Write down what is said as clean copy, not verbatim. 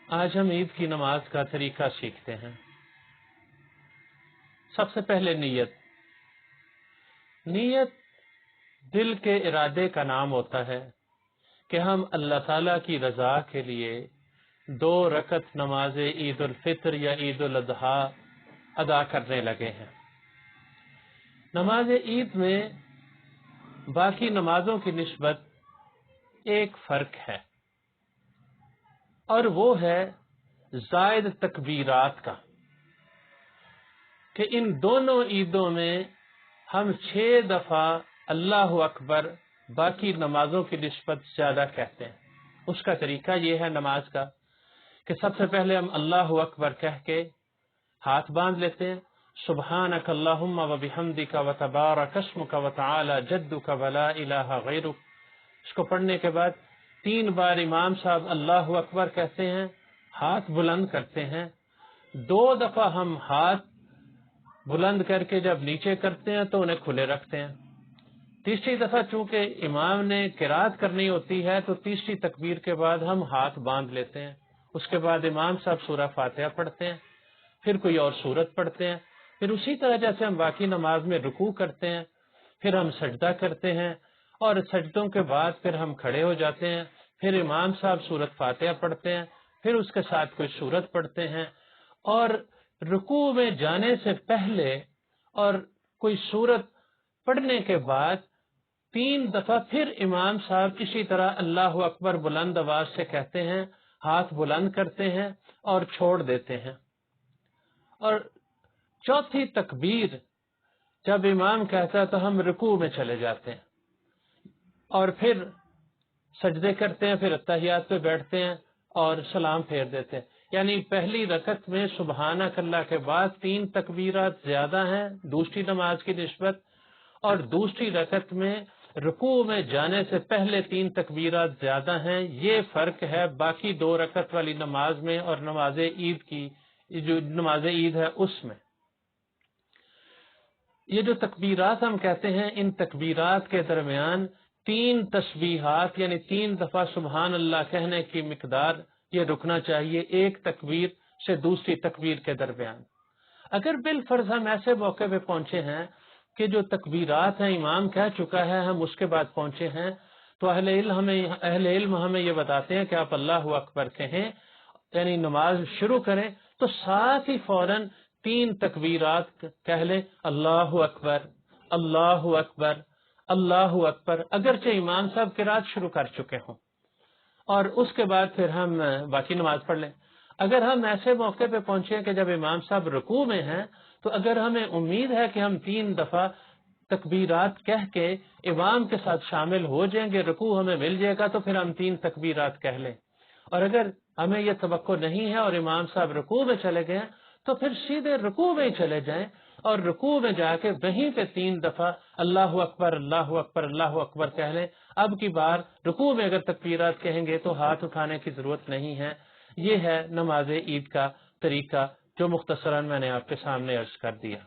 آج ہم عید کی نماز کا طریقہ سیکھتے ہیں۔ سب سے پہلے نیت دل کے ارادے کا نام ہوتا ہے کہ ہم اللہ تعالیٰ کی رضا کے لیے 2 رکعت نماز عید الفطر یا عید الاضحیٰ ادا کرنے لگے ہیں۔ نماز عید میں باقی نمازوں کی نسبت ایک فرق ہے، اور وہ ہے زائد تکبیرات کا، کہ ان دونوں عیدوں میں ہم 6 دفعہ اللہ اکبر باقی نمازوں کی نسبت زیادہ کہتے ہیں۔ اس کا طریقہ یہ ہے نماز کا کہ سب سے پہلے ہم اللہ اکبر کہہ کے ہاتھ باندھ لیتے ہیں، سبحانک اللہم و بحمدک و تبارک اسمک و تعالی جدک و لا الہ غیرک۔ اس کو پڑھنے کے بعد 3 بار امام صاحب اللہ اکبر کہتے ہیں، ہاتھ بلند کرتے ہیں۔ 2 دفعہ ہم ہاتھ بلند کر کے جب نیچے کرتے ہیں تو انہیں کھلے رکھتے ہیں۔ تیسری دفعہ چونکہ امام نے قرات کرنی ہوتی ہے تو تیسری تکبیر کے بعد ہم ہاتھ باندھ لیتے ہیں۔ اس کے بعد امام صاحب سورہ فاتحہ پڑھتے ہیں، پھر کوئی اور سورت پڑھتے ہیں، پھر اسی طرح جیسے ہم باقی نماز میں رکوع کرتے ہیں، پھر ہم سجدہ کرتے ہیں، اور سجدوں کے بعد پھر ہم کھڑے ہو جاتے ہیں، پھر امام صاحب سورت فاتحہ پڑھتے ہیں، پھر اس کے ساتھ کوئی سورت پڑھتے ہیں، اور رکوع میں جانے سے پہلے اور کوئی سورت پڑھنے کے بعد 3 دفعہ پھر امام صاحب اسی طرح اللہ اکبر بلند آواز سے کہتے ہیں، ہاتھ بلند کرتے ہیں اور چھوڑ دیتے ہیں۔ اور چوتھی تکبیر جب امام کہتا ہے تو ہم رکوع میں چلے جاتے ہیں اور پھر سجدے کرتے ہیں، پھر اتحیات پہ بیٹھتے ہیں اور سلام پھیر دیتے ہیں۔ یعنی پہلی رکعت میں سبحانک اللہ کے بعد 3 تکبیرات زیادہ ہیں دوسری نماز کی نسبت، اور دوسری رکعت میں رکوع میں جانے سے پہلے 3 تکبیرات زیادہ ہیں۔ یہ فرق ہے باقی 2 رکعت والی نماز میں اور نماز عید کی، جو نماز عید ہے اس میں۔ یہ جو تکبیرات ہم کہتے ہیں، ان تکبیرات کے درمیان 3 تسبیحات یعنی 3 دفعہ سبحان اللہ کہنے کی مقدار یہ رکنا چاہیے ایک تکبیر سے دوسری تکبیر کے درمیان۔ اگر بالفرض ہم ایسے موقع پہ پہنچے ہیں کہ جو تکبیرات ہیں امام کہہ چکا ہے، ہم اس کے بعد پہنچے ہیں، تو اہل علم ہمیں یہ بتاتے ہیں کہ آپ اللہ اکبر کہیں، یعنی نماز شروع کریں تو ساتھ ہی فوراً 3 تکبیرات کہہ لیں، اللہ اکبر اللہ اکبر اللہ اکبر، اگرچہ امام صاحب قرات شروع کر چکے ہوں، اور اس کے بعد پھر ہم باقی نماز پڑھ لیں۔ اگر ہم ایسے موقع پہ پہنچے کہ جب امام صاحب رکوع میں ہیں، تو اگر ہمیں امید ہے کہ ہم 3 دفعہ تکبیرات کہہ کے امام کے ساتھ شامل ہو جائیں گے، رکوع ہمیں مل جائے گا، تو پھر ہم 3 تکبیرات کہہ لیں۔ اور اگر ہمیں یہ توقع نہیں ہے اور امام صاحب رکوع میں چلے گئے تو پھر سیدھے رکوع میں ہی چلے جائیں، اور رکوع میں جا کے وہیں پہ 3 دفعہ اللہ اکبر اللہ اکبر اللہ اکبر کہہ لیں۔ اب کی بار رکوع میں اگر تکبیرات کہیں گے تو ہاتھ اٹھانے کی ضرورت نہیں ہے۔ یہ ہے نماز عید کا طریقہ جو مختصراً میں نے آپ کے سامنے عرض کر دیا۔